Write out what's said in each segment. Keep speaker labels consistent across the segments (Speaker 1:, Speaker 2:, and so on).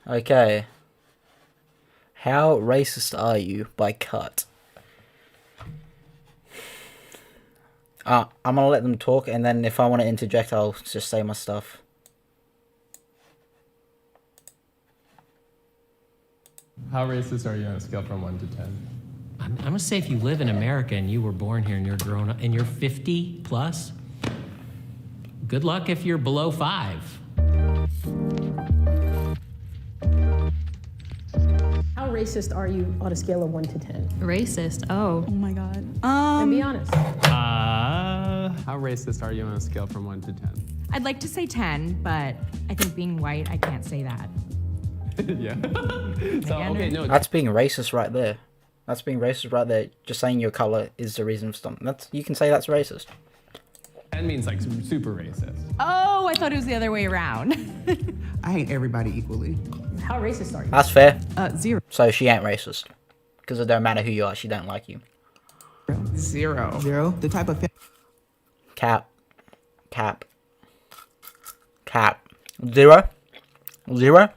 Speaker 1: Okay. How racist are you by Cut? I'm gonna let them talk, and then if I want to interject, I'll just say my stuff.
Speaker 2: How racist are you on a scale from 1 to 10?
Speaker 3: I'm gonna say if you live in America and you were born here and you're grown up and you're 50 plus, good luck if you're below 5.
Speaker 4: How racist are you on a scale of 1 to 10?
Speaker 5: Racist. Oh.
Speaker 6: Oh my god.
Speaker 4: And be honest.
Speaker 2: How racist are you on a scale from 1 to 10?
Speaker 5: I'd like to say 10, but I think being white, I can't say that.
Speaker 2: Yeah. So, okay, no.
Speaker 1: That's being racist right there. That's being racist right there. Just saying your color is the reason for something. You can say that's racist.
Speaker 2: 10 means like super racist.
Speaker 5: Oh, I thought it was the other way around.
Speaker 7: I hate everybody equally.
Speaker 4: How racist are you?
Speaker 1: That's fair.
Speaker 6: 0.
Speaker 1: So she ain't racist. Because it don't matter who you are, she don't like you.
Speaker 7: 0. The type of
Speaker 1: Cap. Cap. Cap. 0? 0?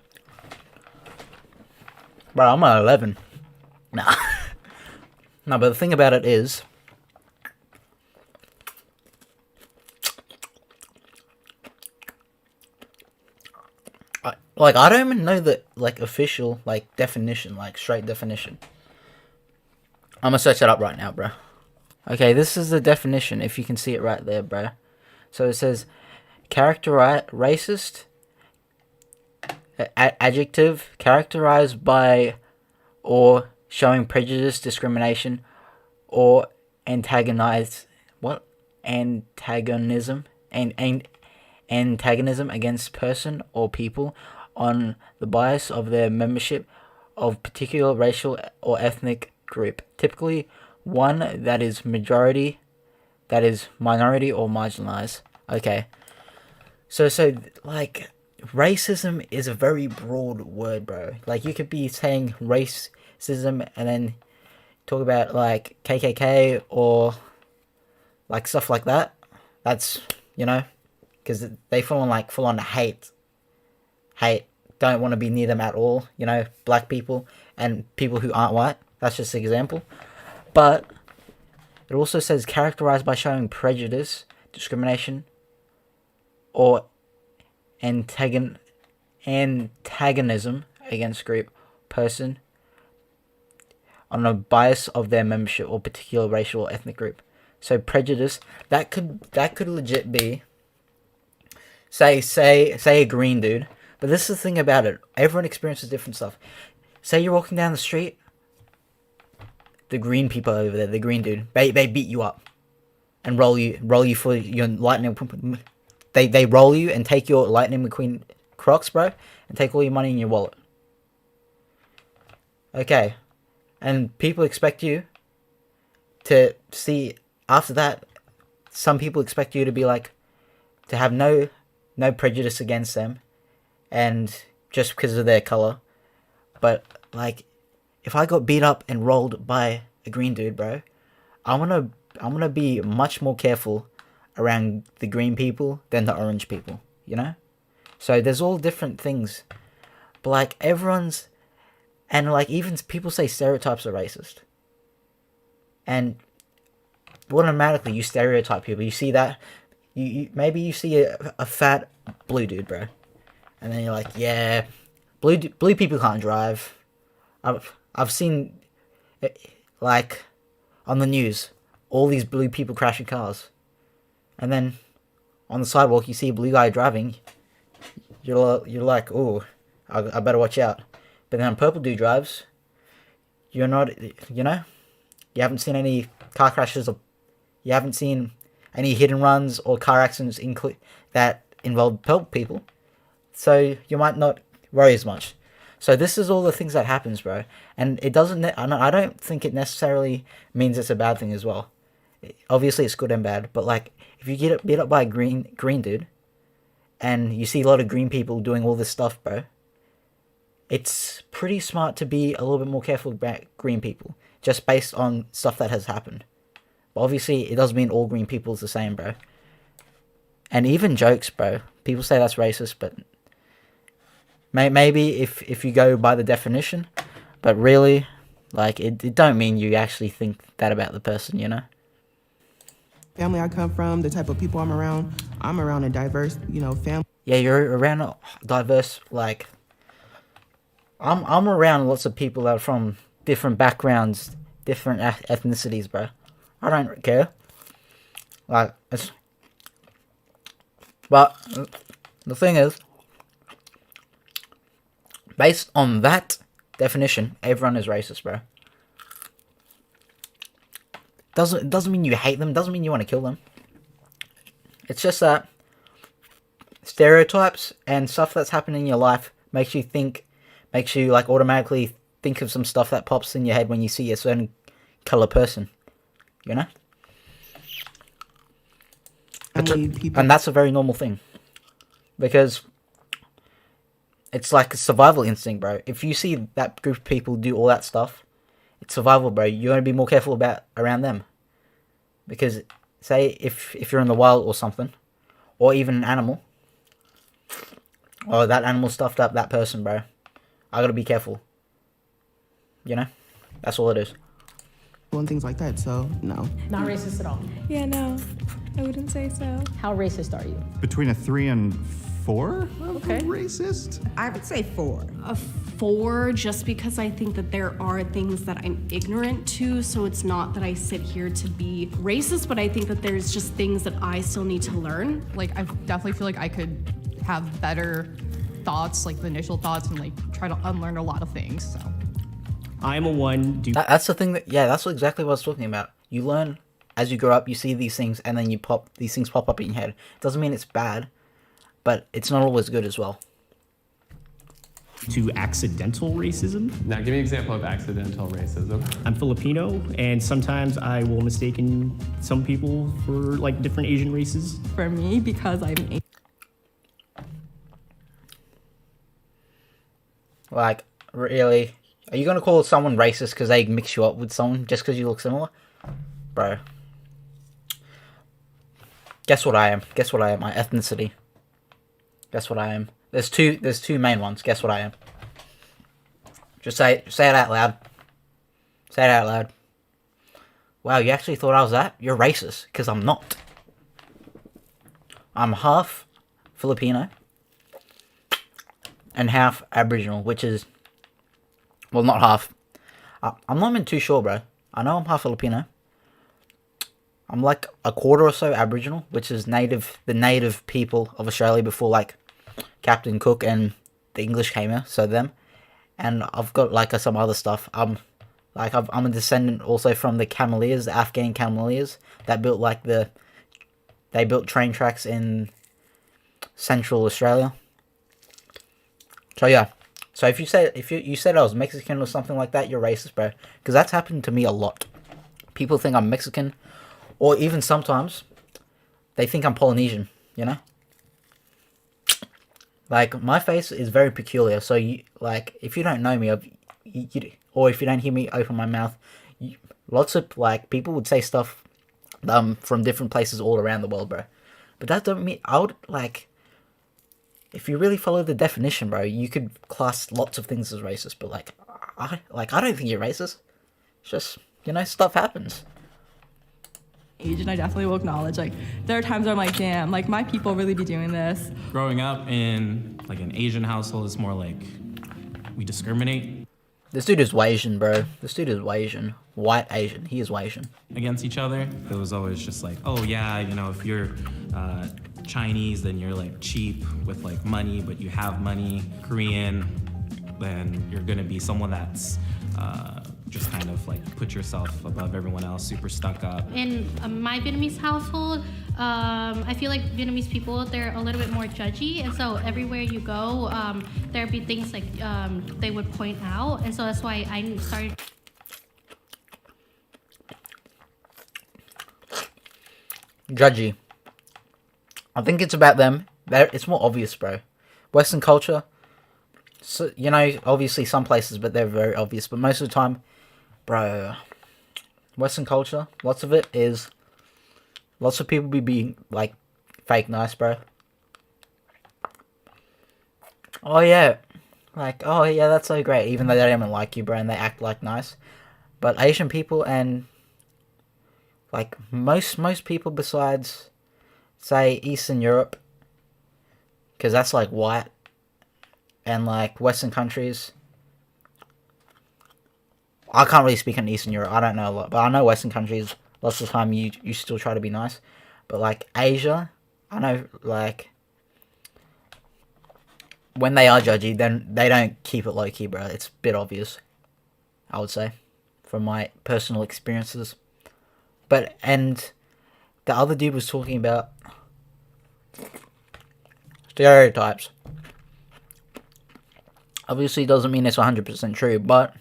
Speaker 1: Bro, I'm at 11. Nah. No, but the thing about it is, I don't even know the, official, definition, straight definition. I'm gonna search it up right now, bro. Okay, this is the definition, if you can see it right there, bro. So it says, racist, adjective, characterized by or showing prejudice, discrimination, or antagonism against person or people on the bias of their membership of particular racial or ethnic group, typically one that is minority or marginalized. Okay. So racism is a very broad word, bro. You could be saying racism and then talk about KKK or stuff like that. That's, because they full on hate, don't want to be near them at all, black people and people who aren't white. That's just an example. But it also says characterized by showing prejudice, discrimination, or antagonism against group, person on a bias of their membership or particular racial or ethnic group. So prejudice, that could legit be say a green dude. But this is the thing about it. Everyone experiences different stuff. Say you're walking down the street, the green people over there, the green dude, they beat you up and roll you for your lightning. They roll you and take your Lightning McQueen Crocs, bro, and take all your money in your wallet. Okay. And people expect you to see, after that, some people expect you to be to have no prejudice against them, and just because of their color. But, if I got beat up and rolled by a green dude, bro, I'm gonna be much more careful around the green people than the orange people, So there's all different things. But everyone's, and even people say stereotypes are racist. And automatically you stereotype people. You see that, maybe you see a fat blue dude, bro. And then you're yeah, blue people can't drive. I've seen, on the news, all these blue people crashing cars. And then on the sidewalk, you see a blue guy driving. You're oh, I better watch out. But then a purple dude drives. You're not, you haven't seen any car crashes, or you haven't seen any hit and runs or car accidents that involve purple people. So you might not worry as much. So this is all the things that happens, bro. And it doesn't, I don't think it necessarily means it's a bad thing as well. Obviously it's good and bad, but if you get beat up by a green dude, and you see a lot of green people doing all this stuff, bro, it's pretty smart to be a little bit more careful about green people, just based on stuff that has happened. But obviously it doesn't mean all green people is the same, bro. And even jokes, bro. People say that's racist, but Maybe if you go by the definition, but really, like it don't mean you actually think that about the person, you know.
Speaker 7: family I come from, the type of people I'm around a diverse, family.
Speaker 1: Yeah, you're around a diverse, like I'm around lots of people that are from different backgrounds, different ethnicities, bro. I don't care. Like but the thing is, based on that definition, everyone is racist, bro. Doesn't mean you hate them. Doesn't mean you want to kill them. It's just that stereotypes and stuff that's happening in your life makes you like automatically think of some stuff that pops in your head when you see a certain color person, you know. And that's a very normal thing, because it's like a survival instinct, bro. If you see that group of people do all that stuff, it's survival, bro. You're gonna be more careful around them, because say if you're in the wild or something, or even an animal, or that animal stuffed up that person, bro, I gotta be careful. You know, that's all it is.
Speaker 7: And things like that. So no.
Speaker 4: Not racist at all.
Speaker 6: Yeah, no, I wouldn't say so.
Speaker 4: How racist are you?
Speaker 8: Between a 3 and 4?
Speaker 4: Okay.
Speaker 8: Racist?
Speaker 9: I would say 4.
Speaker 10: A 4, just because I think that there are things that I'm ignorant to, so it's not that I sit here to be racist, but I think that there's just things that I still need to learn.
Speaker 11: Like, I definitely feel like I could have better thoughts, like the initial thoughts, and like try to unlearn a lot of things, so.
Speaker 3: I'm a 1.
Speaker 1: That's the thing that's exactly what I was talking about. You learn as you grow up, you see these things, and then these things pop up in your head. Doesn't mean it's bad, but it's not always good as well.
Speaker 12: To accidental racism.
Speaker 2: Now, give me an example of accidental racism.
Speaker 12: I'm Filipino, and sometimes I will mistake some people for like different Asian races.
Speaker 6: For me, because I'm
Speaker 1: Like, really? Are you gonna call someone racist because they mix you up with someone just because you look similar? Bro. Guess what I am? My ethnicity. Guess what I am? There's two main ones. Guess what I am? Just say it out loud. Say it out loud. Wow, you actually thought I was that? You're racist, because I'm not. I'm half Filipino and half Aboriginal, which is, well, not half. I'm not even too sure, bro. I know I'm half Filipino. I'm like a quarter or so Aboriginal, which is the native people of Australia before like Captain Cook and the English came here, so them. And I've got like some other stuff. I'm a descendant also from the Cameleers, the Afghan Cameleers that built they built train tracks in Central Australia. So yeah. So if you said I was Mexican or something like that, you're racist, bro. Because that's happened to me a lot. People think I'm Mexican, or even sometimes they think I'm Polynesian, you know? Like, my face is very peculiar, so if you don't know me, or if you don't hear me open my mouth, lots of, people would say stuff from different places all around the world, bro. But that don't mean, if you really follow the definition, bro, you could class lots of things as racist, but, I don't think you're racist. It's just, stuff happens.
Speaker 6: Asian, I definitely will acknowledge, there are times where I'm like, damn, my people really be doing this.
Speaker 13: Growing up in, an Asian household, it's more like we discriminate.
Speaker 1: This dude is Asian, bro. This dude is Asian. White Asian. He is Asian.
Speaker 13: Against each other. It was always just oh, yeah, if you're Chinese, then you're, cheap with, money, but you have money. Korean, then you're gonna be someone that's just kind of put yourself above everyone else, super stuck up.
Speaker 14: In my Vietnamese household, I feel like Vietnamese people, they're a little bit more judgy, and so everywhere you go, there'd be things they would point out, and so that's why I started.
Speaker 1: Judgy. I think it's about them. It's more obvious, bro. Western culture, so, obviously some places, but they're very obvious, but most of the time, bro, Western culture, lots of it is, lots of people be being, fake nice, bro. Oh, yeah, like, oh yeah, that's so great, even though they don't even like you, bro, and they act like nice. But Asian people and like most people besides, say, Eastern Europe, because that's like white, and like Western countries. I can't really speak on Eastern Europe. I don't know a lot, but I know Western countries. Lots of the time, you still try to be nice, but like Asia, I know like when they are judgy, then they don't keep it low key, bro. It's a bit obvious, I would say, from my personal experiences. But and the other dude was talking about stereotypes. Obviously, doesn't mean it's 100% true, but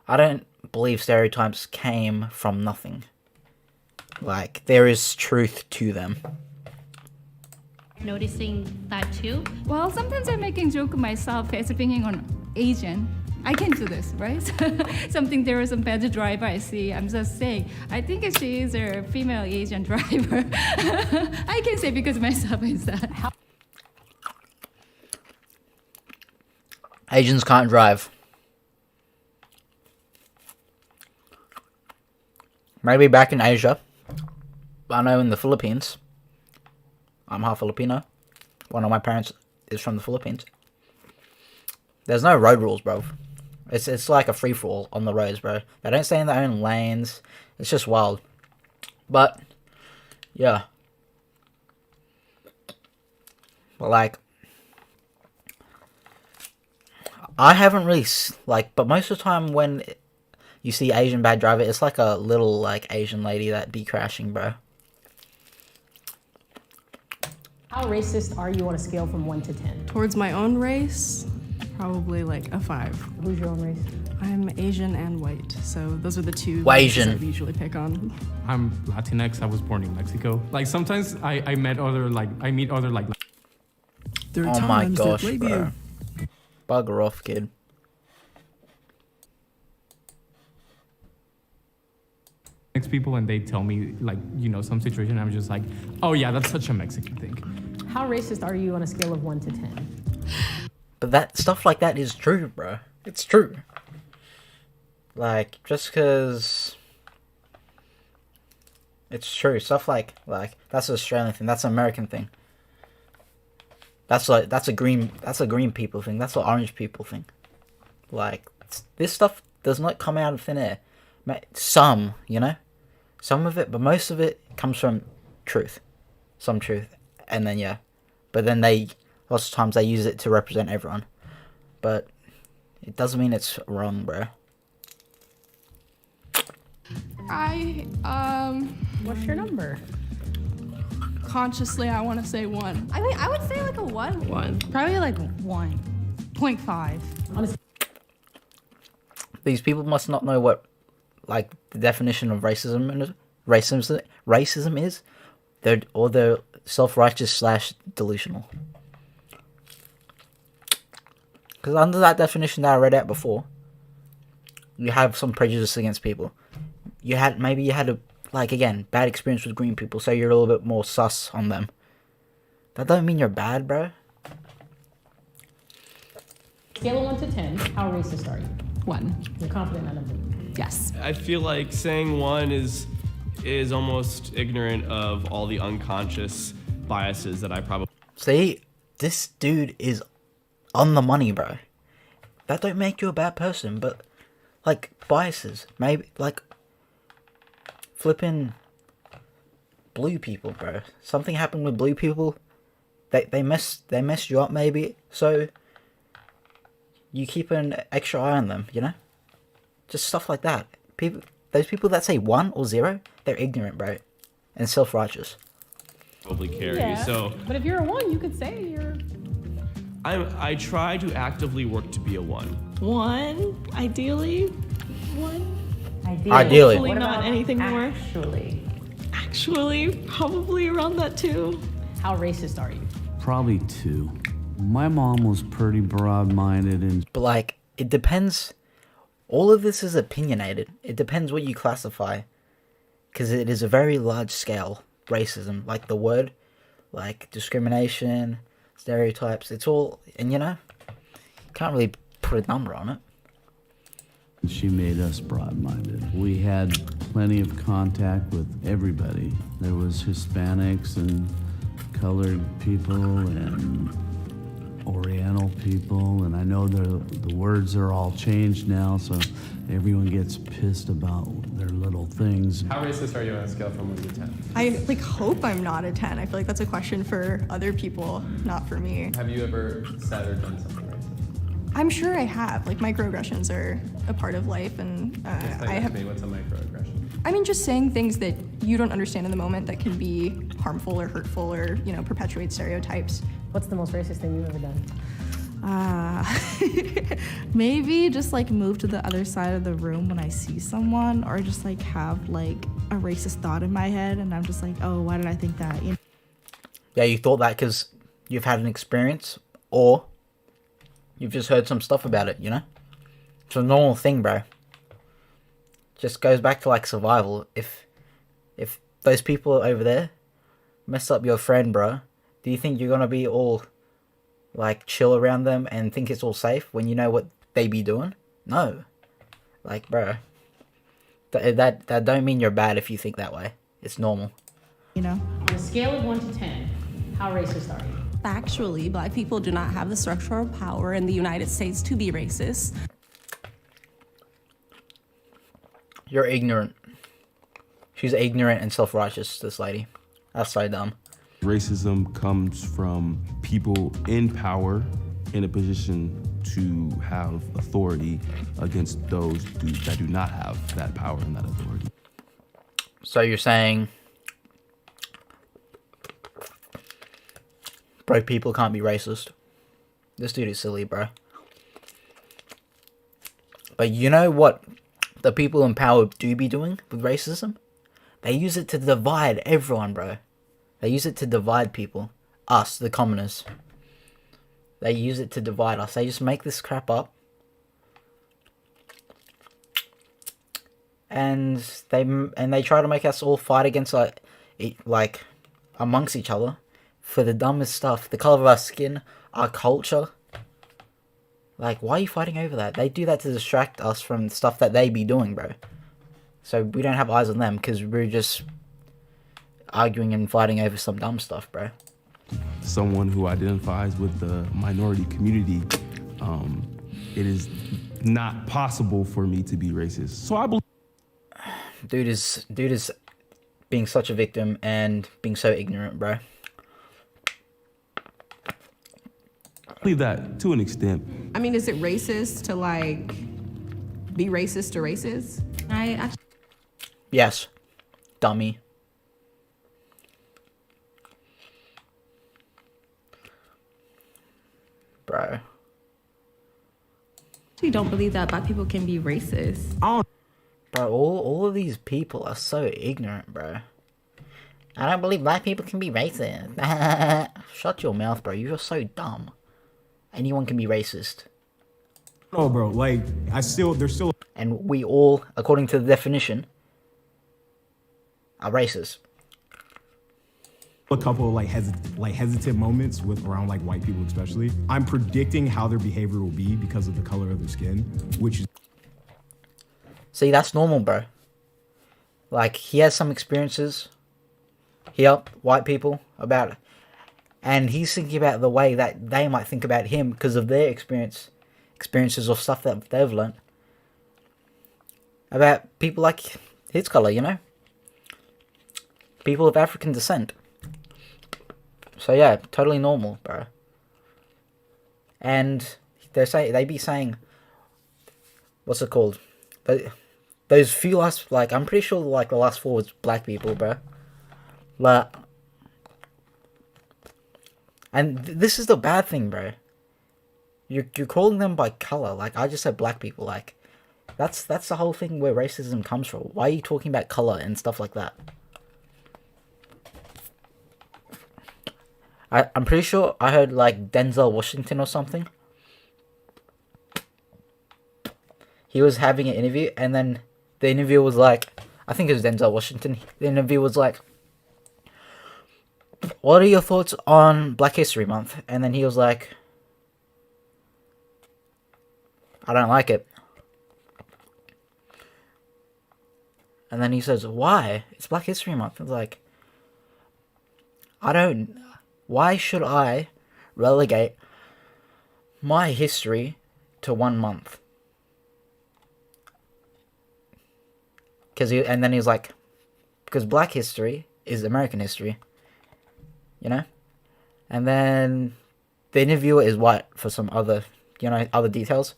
Speaker 1: I don't believe stereotypes came from nothing. Like, there is truth to them.
Speaker 14: Noticing that too.
Speaker 5: Well, sometimes I'm making joke myself as being an Asian. I can do this, right? Something there is a bad driver I see. I'm just saying, I think she is a female Asian driver. I can say because myself is that.
Speaker 1: Asians can't drive. Maybe back in Asia. I know in the Philippines. I'm half Filipino. One of my parents is from the Philippines. There's no road rules, bro. It's like a free-for-all on the roads, bro. They don't stay in their own lanes. It's just wild. But, yeah. But, like, I haven't really, like, but most of the time when you see Asian bad driver, it's like a little, like, Asian lady that be crashing, bro.
Speaker 4: How racist are you on a scale from 1 to 10?
Speaker 6: Towards my own race, probably like a 5.
Speaker 4: Who's your own race?
Speaker 6: I'm Asian and white, so those are the two
Speaker 1: Asian.
Speaker 6: races I usually pick on.
Speaker 2: I'm Latinx. I was born in Mexico. Like sometimes I meet other like.
Speaker 9: There are
Speaker 1: Oh my
Speaker 9: times
Speaker 1: gosh,
Speaker 9: that maybe
Speaker 1: bro. Bugger off, kid.
Speaker 2: Next people and they tell me like some situation. I'm just like, oh yeah, that's such a Mexican thing.
Speaker 4: How racist are you on a scale of 1 to 10?
Speaker 1: But that stuff like that is true, bro. It's true. Like, just because it's true. Stuff like that's an Australian thing. That's an American thing. That's a green people thing. That's an orange people thing. Like, this stuff does not come out of thin air. Some, some of it, but most of it comes from truth. Some truth. And then, yeah. But then lots of times they use it to represent everyone. But it doesn't mean it's wrong, bro.
Speaker 4: What's your number?
Speaker 6: Consciously, I want to say 1.
Speaker 5: I mean, I would say like a 1.
Speaker 6: 1.
Speaker 5: Probably like 1.5.
Speaker 1: These people must not know what, like, the definition of racism is. They're self-righteous / delusional. Because under that definition that I read out before, you have some prejudice against people. Maybe you had a, like, again, bad experience with green people, so you're a little bit more sus on them. That don't mean you're bad, bro.
Speaker 4: Scale of 1 to 10, how racist are you?
Speaker 11: 1.
Speaker 4: You're confident in that number?
Speaker 11: Yes.
Speaker 15: I feel like saying 1 is almost ignorant of all the unconscious biases that I probably...
Speaker 1: See, this dude is on the money, bro. That don't make you a bad person, but, like, biases. Maybe, like, flipping blue people, bro. Something happened with blue people. They messed you up, maybe. So you keep an extra eye on them, Just stuff like that. Those people that say 1 or 0, they're ignorant, bro, and self-righteous.
Speaker 15: Probably carry.
Speaker 4: Yeah,
Speaker 15: So
Speaker 4: but if you're a 1, you could say you're...
Speaker 15: I try to actively work to be a 1.
Speaker 6: 1, ideally. 1.
Speaker 1: Ideally.
Speaker 6: Hopefully not anything more.
Speaker 4: Actually,
Speaker 6: Probably around that too.
Speaker 4: how racist are you?
Speaker 9: probably 2. My mom was pretty broad-minded and
Speaker 1: But, like, it depends. All of this is opinionated. It depends what you classify. Because it is a very large scale racism. Like the word, like discrimination, stereotypes. It's all, and Can't really put a number on it.
Speaker 9: She made us broad-minded. We had plenty of contact with everybody. There was Hispanics and colored people and Oriental people, and I know the words are all changed now, so everyone gets pissed about their little things.
Speaker 15: How racist are you on a scale from 1 to 10?
Speaker 6: I hope I'm not a 10. I feel like that's a question for other people, not for me.
Speaker 15: Have you ever said or done something racist?
Speaker 6: I'm sure I have. Microaggressions are a part of life, and
Speaker 15: Explain that to me. What's a microaggression?
Speaker 6: I mean, just saying things that you don't understand in the moment that can be harmful or hurtful or, perpetuate stereotypes.
Speaker 4: What's the most racist thing you've ever done?
Speaker 16: Maybe just move to the other side of the room when I see someone, or just have a racist thought in my head, and I'm just oh, why did I think that?
Speaker 1: Yeah, you thought that because you've had an experience, or you've just heard some stuff about it, It's a normal thing, bro. Just goes back to survival. If those people over there mess up your friend, bro, do you think you're gonna be all chill around them and think it's all safe when you know what they be doing? No. Bro, that don't mean you're bad if you think that way. It's normal.
Speaker 4: On a scale of 1 to 10, how racist are you?
Speaker 17: Factually, Black people do not have the structural power in the United States to be racist.
Speaker 1: You're ignorant. She's ignorant and self-righteous, this lady. That's so dumb.
Speaker 18: Racism comes from people in power in a position to have authority against those that do not have that power and that authority.
Speaker 1: So you're saying broke people can't be racist? This dude is silly, bro. But you know what the people in power do be doing with racism? They use it to divide everyone, bro. They use it to divide people. Us, the commoners. They use it to divide us. They just make this crap up. And they try to make us all fight against amongst each other for the dumbest stuff. The color of our skin, our culture. Why are you fighting over that? They do that to distract us from the stuff that they be doing, bro. So we don't have eyes on them because we're just arguing and fighting over some dumb stuff, bro.
Speaker 18: Someone who identifies with the minority community, it is not possible for me to be racist. So I believe
Speaker 1: dude is being such a victim and being so ignorant, bro.
Speaker 18: I believe that to an extent.
Speaker 7: I mean, is it racist to be racist to racist?
Speaker 1: Yes, dummy. Bro.
Speaker 17: I don't believe that Black people can be racist.
Speaker 1: Bro, all of these people are so ignorant, bro. I don't believe Black people can be racist. Shut your mouth, bro. You're so dumb. Anyone can be racist.
Speaker 19: No, bro. There's still.
Speaker 1: And we all, according to the definition, are racist.
Speaker 19: A couple of hesitant moments around white people especially. I'm predicting how their behavior will be because of the color of their skin, which is.
Speaker 1: See, that's normal, bro. He has some experiences here, white people, about it. And he's thinking about the way that they might think about him because of their experiences or stuff that they've learned. About people like his color, People of African descent. So yeah, totally normal, bro. And they be saying, what's it called? Those few last, I'm pretty sure the last 4 was black people, bro. And this is the bad thing, bro. You're calling them by color. I just said black people. That's the whole thing where racism comes from. Why are you talking about color and stuff like that? I'm pretty sure I heard Denzel Washington or something. He was having an interview, and then the interview was I think it was Denzel Washington. The interview was what are your thoughts on Black History Month? And then he was I don't like it. And then he says, why? It's Black History Month. It's like, why should I relegate my history to 1 month? And then he's like, because Black history is American history, you know? And then the interviewer is white for some other, other details.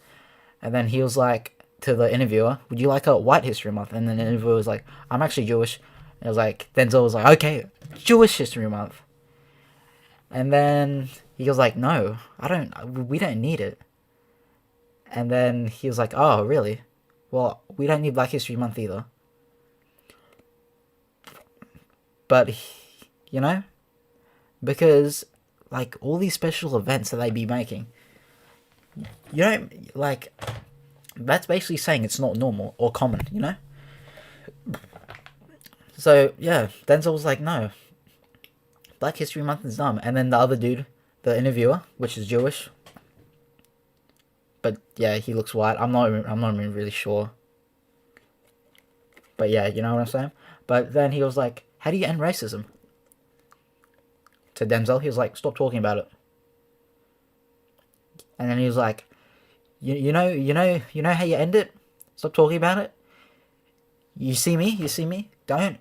Speaker 1: And then he was like to the interviewer, would you like a White History Month? And then the interviewer was like, I'm actually Jewish. And it was like, Denzel was like, okay, Jewish History Month. And then he was like, no, we don't need it. And then he was like, oh, really? Well, we don't need Black History Month either. But, because, like, all these special events that they be making, that's basically saying it's not normal or common, So, yeah, Denzel was like, no, Black History Month is dumb. And then the other dude, the interviewer, which is Jewish, but, yeah, he looks white. I'm not even really sure. But, yeah, you know what I'm saying? But then he was like, how do you end racism? To Denzel, he was like, stop talking about it. And then he was like, you know how you end it? Stop talking about it. You see me? Don't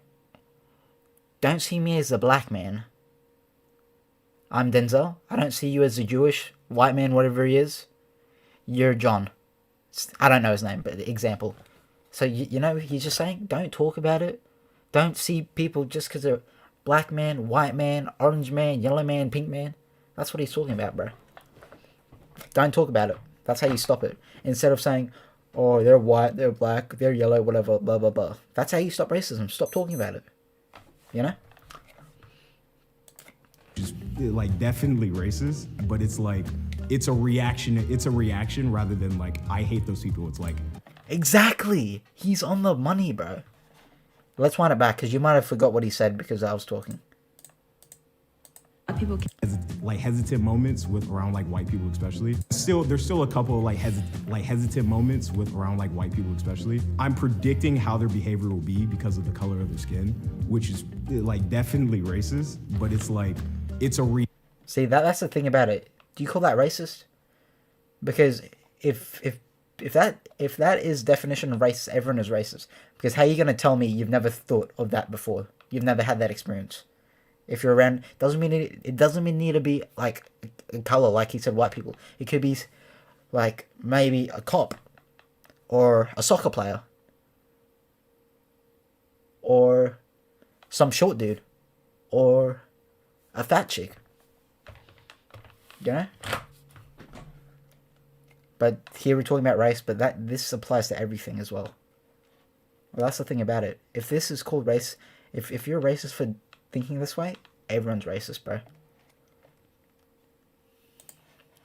Speaker 1: see me as a black man. I'm Denzel. I don't see you as a Jewish, white man, whatever he is. You're John. I don't know his name, but example. So, he's just saying, don't talk about it. Don't see people just because they're black man, white man, orange man, yellow man, pink man. That's what he's talking about, bro. Don't talk about it. That's how you stop it. Instead of saying, oh, they're white, they're black, they're yellow, whatever, blah, blah, blah. That's how you stop racism. Stop talking about it.
Speaker 19: Just, like, definitely racist, but it's like, it's a reaction rather than, like, I hate those people. It's like...
Speaker 1: Exactly! He's on the money, bro. Let's wind it back, because you might have forgot what he said because I was talking.
Speaker 19: People like hesitant moments with around like white people especially. There's still a couple of like hesitant moments with around like white people especially. I'm predicting how their behavior will be because of the color of their skin, which is like definitely racist, but it's like it's a
Speaker 1: See, that's the thing about it. Do you call that racist? Because if that is definition of racist, everyone is racist. Because how are you going to tell me you've never thought of that before? You've never had that experience. If you're around, it doesn't mean need to be like a color, like he said, white people. It could be like maybe a cop or a soccer player or some short dude or a fat chick. But here we're talking about race, but this applies to everything as well. Well, that's the thing about it. If this is called race, if you're racist for thinking this way, everyone's racist, bro.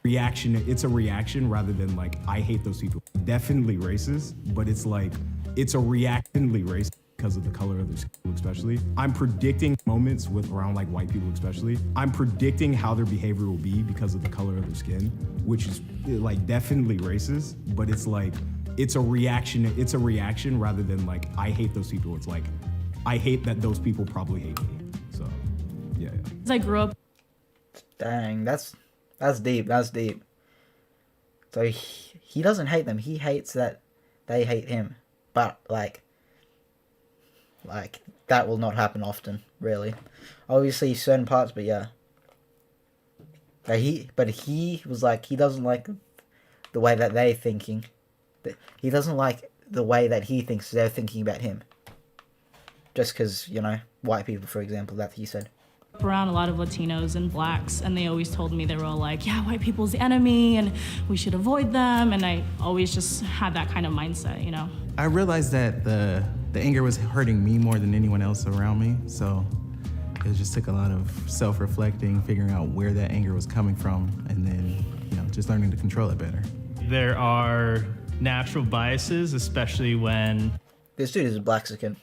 Speaker 19: It's a reaction rather than like I hate those people. Definitely racist, but it's like it's a reactionly racist because of the color of their skin especially. I'm predicting moments with around like white people especially. I'm predicting how their behavior will be because of the color of their skin, which is like definitely racist, but it's like it's a reaction rather than like I hate those people. It's like I hate that those people probably hate me. So yeah.
Speaker 11: I grew up.
Speaker 1: Dang, that's deep. That's deep. So he doesn't hate them. He hates that they hate him. But like that will not happen often, really. Obviously certain parts, but yeah. But he was like, he doesn't like the way that they're thinking. He doesn't like the way that he thinks they're thinking about him. Just because, white people, for example, that he said.
Speaker 20: Around a lot of Latinos and blacks, and they always told me, they were all like, yeah, white people's the enemy and we should avoid them, and I always just had that kind of mindset,
Speaker 21: I realized that the anger was hurting me more than anyone else around me, so it just took a lot of self-reflecting, figuring out where that anger was coming from, and then just learning to control it better.
Speaker 12: There are natural biases, especially when
Speaker 1: this dude is Blaxican.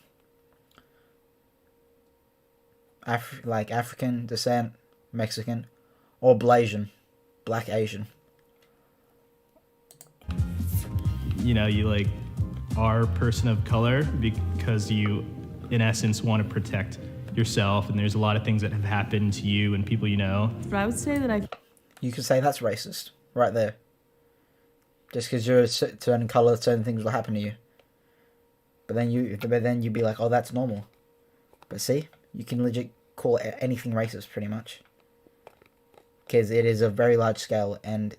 Speaker 1: African descent, Mexican, or Blasian, Black Asian.
Speaker 12: you know, you like are a person of color because you, in essence, want to protect yourself, and there's a lot of things that have happened to you and people you know.
Speaker 17: But I would say that
Speaker 1: You could say that's racist right there. Just because you're a certain color, certain things will happen to you. But then you'd be like, oh, that's normal. But see, you can legit call anything racist pretty much. Because it is a very large scale, and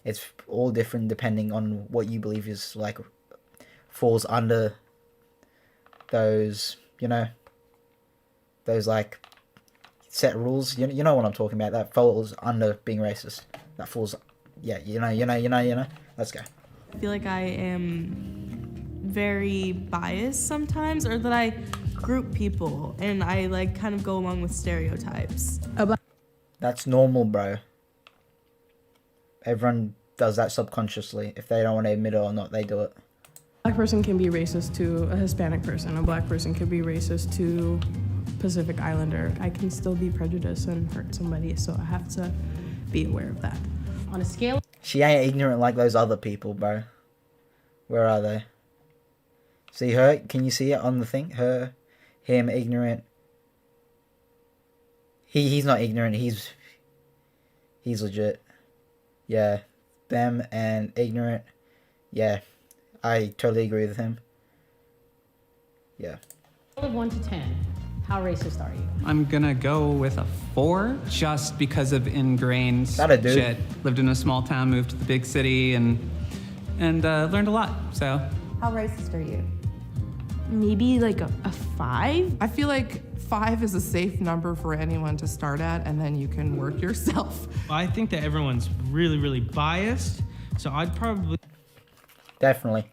Speaker 1: it's all different depending on what you believe is like falls under those, you know, those like set rules. You know what I'm talking about. That falls under being racist. That falls, yeah, you know. Let's go.
Speaker 17: I feel like I am very biased sometimes, or that I group people and I like kind of go along with stereotypes.
Speaker 1: That's normal, bro. Everyone does that subconsciously. If they don't want to admit it or not, they do it.
Speaker 8: A black person can be racist to a Hispanic person. A black person could be racist to Pacific Islander. I can still be prejudiced and hurt somebody, so I have to be aware of that.
Speaker 4: On a scale,
Speaker 1: She ain't ignorant like those other people, bro. Where are they? See her? Can you see it on the thing? Her, him, ignorant. He's not ignorant. He's legit. Yeah, them and ignorant. Yeah, I totally agree with him. Yeah.
Speaker 4: scale of 1 to 10, how racist are you?
Speaker 22: I'm gonna go with a 4, just because of ingrained
Speaker 1: That a dude.
Speaker 22: shit. Lived in a small town, moved to the big city, and learned a lot. So
Speaker 17: How racist are you?
Speaker 16: Maybe like a 5.
Speaker 7: I feel like 5 is a safe number for anyone to start at, and then you can work yourself.
Speaker 23: I think that everyone's really, really biased, so I'd probably...
Speaker 1: Definitely.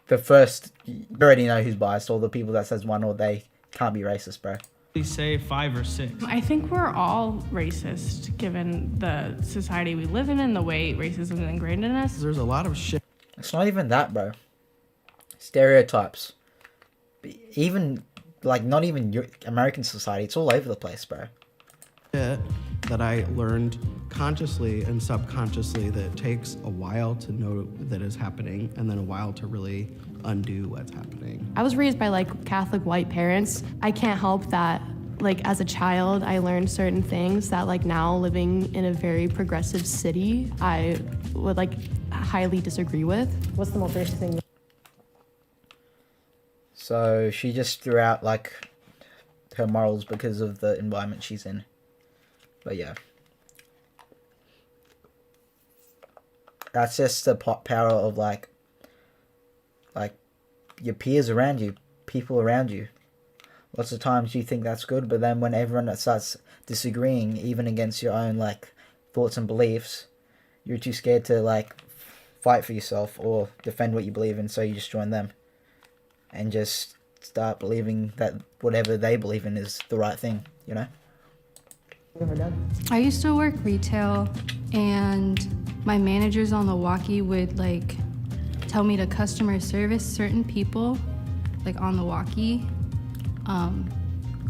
Speaker 1: The first, you already know who's biased. All the people that says 1 or they can't be racist, bro.
Speaker 23: say 5 or 6.
Speaker 20: I think we're all racist given the society we live in and the way racism is ingrained in us.
Speaker 21: There's a lot of shit.
Speaker 1: It's not even that, bro. Stereotypes. Even, like, not even American society. It's all over the place, bro.
Speaker 24: That I learned consciously and subconsciously that takes a while to know that is happening and then a while to really undo what's happening.
Speaker 6: I was raised by like Catholic white parents. I can't help that like as a child I learned certain things that like now living in a very progressive city I would like highly disagree with.
Speaker 4: What's the most racist thing?
Speaker 1: So she just threw out like her morals because of the environment she's in. But yeah. That's just the power of like your peers around you, people around you. Lots of times you think that's good, but then when everyone starts disagreeing, even against your own like thoughts and beliefs, you're too scared to like fight for yourself or defend what you believe in, so you just join them and just start believing that whatever they believe in is the right thing, you know?
Speaker 5: I used to work retail, and my managers on the walkie would like tell me to customer service certain people, like on the walkie.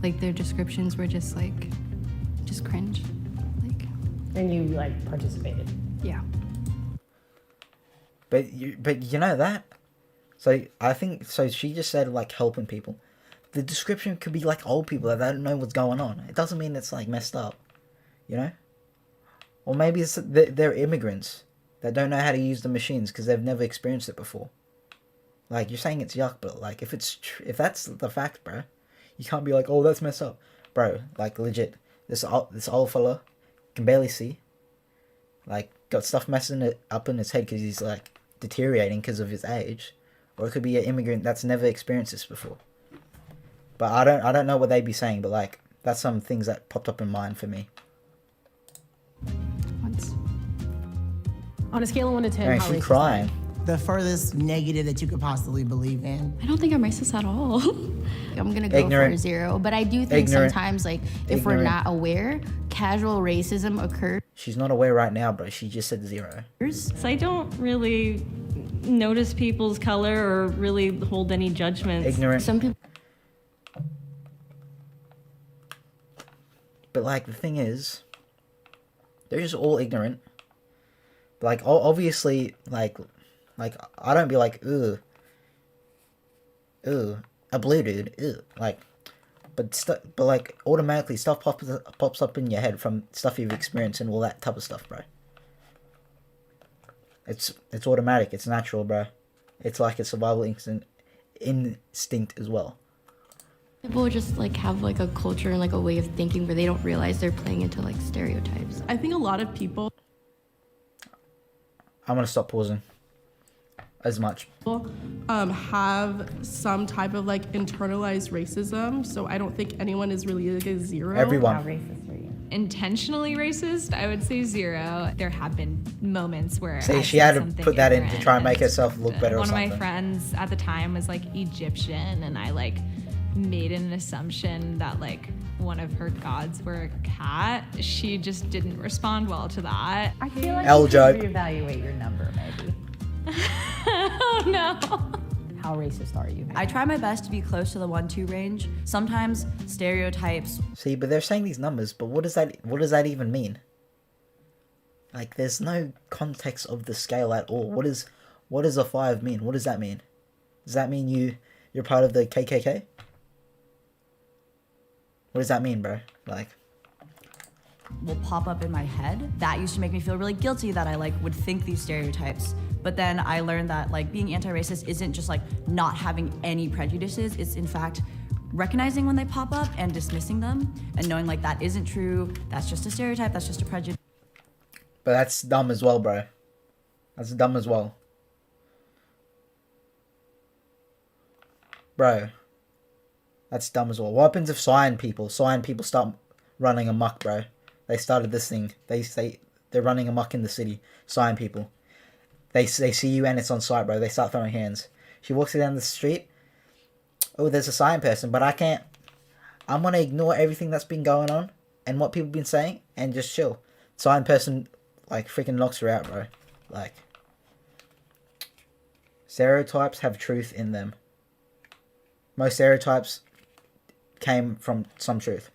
Speaker 5: Like their descriptions were just like, just cringe.
Speaker 4: And you like participated.
Speaker 5: Yeah.
Speaker 1: But you know that. So I think so. She just said like helping people. The description could be like old people that don't know what's going on. It doesn't mean it's like messed up, you know? Or maybe it's they're immigrants that don't know how to use the machines because they've never experienced it before. Like, you're saying it's yuck, but like if that's the fact, bro, you can't be like, oh, that's messed up, bro. Like legit, this old fella can barely see. Like got stuff messing it up in his head because he's like deteriorating because of his age, or it could be an immigrant that's never experienced this before. But I don't know what they'd be saying, but like that's some things that popped up in mind for me.
Speaker 4: On a scale of 1 to 10,
Speaker 1: Mary,
Speaker 4: how
Speaker 1: she's
Speaker 4: racist
Speaker 1: crying.
Speaker 25: The furthest negative that you could possibly believe in.
Speaker 26: I don't think I'm racist at all.
Speaker 27: I'm gonna go for a 0, but I do think
Speaker 1: Ignorant.
Speaker 27: sometimes, like, if we're
Speaker 1: Ignorant.
Speaker 27: not aware, casual racism occurs.
Speaker 1: She's not aware right now, bro. She just said 0.
Speaker 20: So I don't really notice people's color or really hold any judgments.
Speaker 1: Ignorant.
Speaker 27: Some people.
Speaker 1: But like the thing is, they're just all ignorant. Like obviously, like Like, I don't be like, ugh, a blue dude, ugh. Like, but like, automatically stuff pops up in your head from stuff you've experienced and all that type of stuff, bro. It's automatic. It's natural, bro. It's like a survival instinct as well.
Speaker 27: People just like have like a culture and like a way of thinking where they don't realize they're playing into like stereotypes.
Speaker 6: I think a lot of people
Speaker 1: I'm gonna stop pausing as much.
Speaker 6: have some type of like internalized racism, so I don't think anyone is really like a zero.
Speaker 1: Everyone.
Speaker 2: Intentionally racist, I would say 0. There have been moments where
Speaker 1: See,
Speaker 2: I
Speaker 1: she
Speaker 2: said
Speaker 1: had to
Speaker 2: something
Speaker 1: put that in to
Speaker 2: ignorant
Speaker 1: try and make
Speaker 2: and
Speaker 1: herself look better or
Speaker 2: one of
Speaker 1: something.
Speaker 2: my friends at the time was like Egyptian, and I like made an assumption that like one of her gods were a cat. She just didn't respond well to that.
Speaker 3: I feel like
Speaker 1: L
Speaker 3: you should
Speaker 1: joke.
Speaker 3: reevaluate your number, maybe.
Speaker 2: Oh no.
Speaker 4: How racist are you?
Speaker 9: I try my best to be close to the 1-2 range. Sometimes stereotypes.
Speaker 1: See, but they're saying these numbers, but what does that even mean? Like, there's no context of the scale at all. What does a 5 mean? What does that mean? Does that mean you're part of the KKK? What does that mean, bro? Like,
Speaker 9: Will pop up in my head. That used to make me feel really guilty that I like would think these stereotypes. But then I learned that like being anti-racist isn't just like not having any prejudices. It's in fact recognizing when they pop up and dismissing them and knowing like that isn't true. That's just a stereotype. That's just a prejudice.
Speaker 1: but that's dumb as well, bro. That's dumb as well. Bro. That's dumb as well. What happens if Cyan people start running amok, bro? They started this thing. They're running amok in the city. Cyan people. They see you and it's on site, bro. They start throwing hands. She walks down the street. Oh, there's a Cyan person, but I can't. I'm gonna ignore everything that's been going on and what people been saying and just chill. Cyan person, like, freaking knocks her out, bro. Like, stereotypes have truth in them. Most stereotypes came from some truth.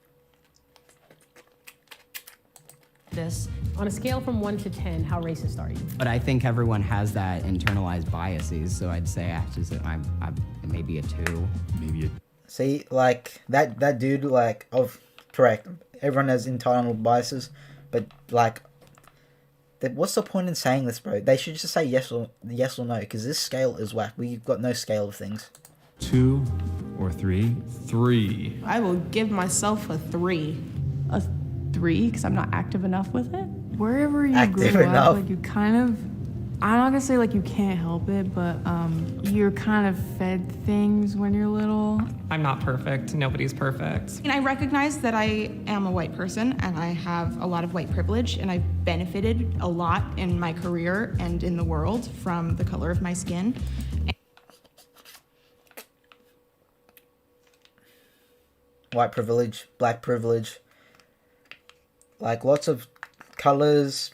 Speaker 9: This.
Speaker 4: On a scale from 1 to 10, how racist are you?
Speaker 10: But I think everyone has that internalized biases, so I'd say I'm maybe a 2.
Speaker 18: Maybe a...
Speaker 1: See, like, that dude, like, correct. Everyone has internal biases, but, like, what's the point in saying this, bro? They should just say yes or no, because this scale is whack. We've got no scale of things.
Speaker 18: 2 or 3? 3.
Speaker 6: I will give myself a 3.
Speaker 8: A 3 because I'm not active enough with it. Wherever you
Speaker 1: Active
Speaker 8: grew
Speaker 1: enough.
Speaker 8: up, like you kind of, I'm not gonna say like you can't help it, but you're kind of fed things when you're little.
Speaker 22: I'm not perfect. Nobody's perfect.
Speaker 6: And I recognize that I am a white person and I have a lot of white privilege and I've benefited a lot in my career and in the world from the color of my skin.
Speaker 1: White privilege, black privilege. Like, lots of colors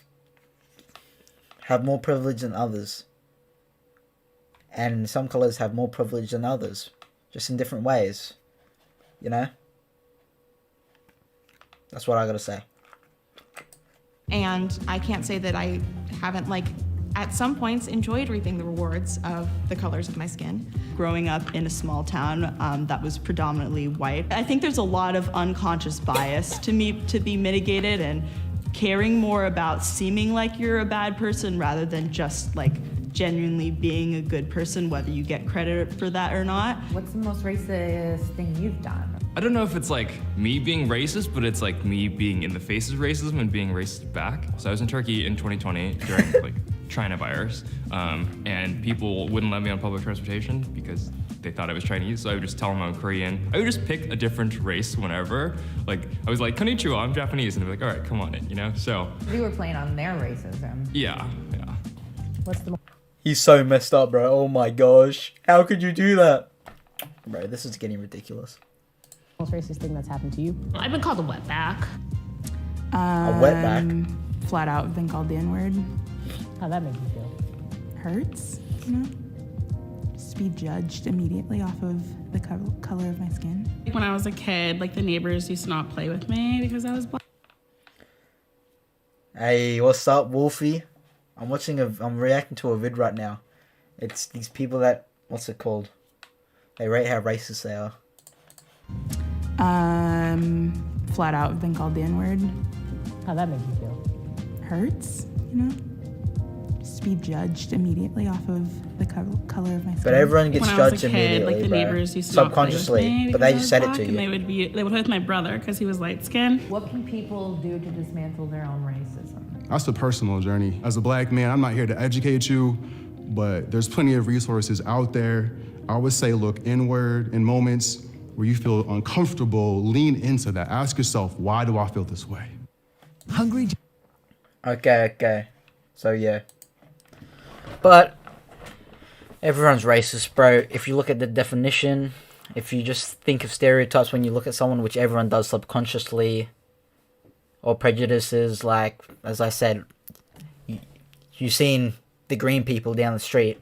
Speaker 1: have more privilege than others. And some colors have more privilege than others. Just in different ways. You know? That's what I gotta say.
Speaker 6: And I can't say that I haven't, like, at some points enjoyed reaping the rewards of the colors of my skin.
Speaker 13: Growing up in a small town that was predominantly white, I think there's a lot of unconscious bias to be mitigated and caring more about seeming like you're a bad person rather than just like genuinely being a good person, whether you get credit for that or not.
Speaker 3: What's the most racist thing you've done?
Speaker 14: I don't know if it's like me being racist, but it's like me being in the face of racism and being racist back. So I was in Turkey in 2020 during like China virus, and people wouldn't let me on public transportation because they thought I was Chinese, so I would just tell them I'm Korean. I would just pick a different race whenever. Like, I was like, konnichiwa, I'm Japanese, and they'd be like, all right, come on in, you know? So,
Speaker 3: You were playing on their racism.
Speaker 14: yeah.
Speaker 4: What's the
Speaker 1: He's so messed up, bro. Oh my gosh. How could you do that? Bro, this is getting ridiculous.
Speaker 4: most racist thing that's happened to you?
Speaker 20: I've been called a wetback.
Speaker 1: A wetback?
Speaker 8: Flat out been called the N-word.
Speaker 4: How'd that make you feel?
Speaker 8: Hurts, you know? Just to be judged immediately off of the color of my skin.
Speaker 26: When I was a kid, like the neighbors used to not play with me because I was black.
Speaker 1: Hey, what's up, Wolfie? I'm reacting to a vid right now. It's these people that, what's it called? They rate how racist they are.
Speaker 7: Flat out been called the N-word.
Speaker 4: How'd that make you feel?
Speaker 7: Hurts, you know? Just be judged immediately off of the color of my skin.
Speaker 1: But everyone gets
Speaker 26: When I was
Speaker 1: judged
Speaker 26: a kid,
Speaker 1: immediately,
Speaker 26: like the
Speaker 1: bro.
Speaker 26: neighbors used to not play with
Speaker 1: Subconsciously,
Speaker 26: me
Speaker 1: but they
Speaker 26: because
Speaker 1: just
Speaker 26: I
Speaker 1: said
Speaker 26: was
Speaker 1: it to
Speaker 26: black,
Speaker 1: you.
Speaker 26: And they would play with my brother because he was light skinned.
Speaker 3: What can people do to dismantle their own racism?
Speaker 11: That's a personal journey. As a black man, I'm not here to educate you, but there's plenty of resources out there. I would say look inward in moments where you feel uncomfortable, lean into that. Ask yourself, why do I feel this way?
Speaker 25: Hungry.
Speaker 1: Okay. So yeah. But everyone's racist, bro. If you look at the definition, if you just think of stereotypes when you look at someone, which everyone does subconsciously, or prejudices, like, as I said, you seen the green people down the street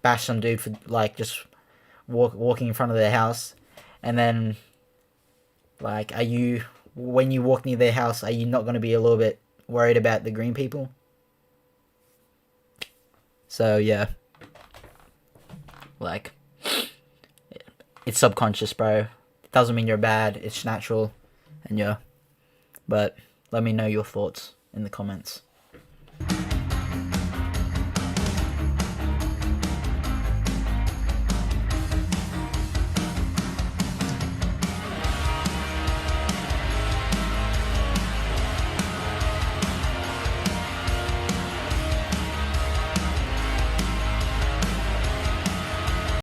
Speaker 1: bash some dude for, like, just walking in front of their house, and then, like, when you walk near their house, are you not going to be a little bit worried about the green people? So, yeah. Like, it's subconscious, bro. It doesn't mean you're bad. It's natural. And yeah. But let me know your thoughts in the comments.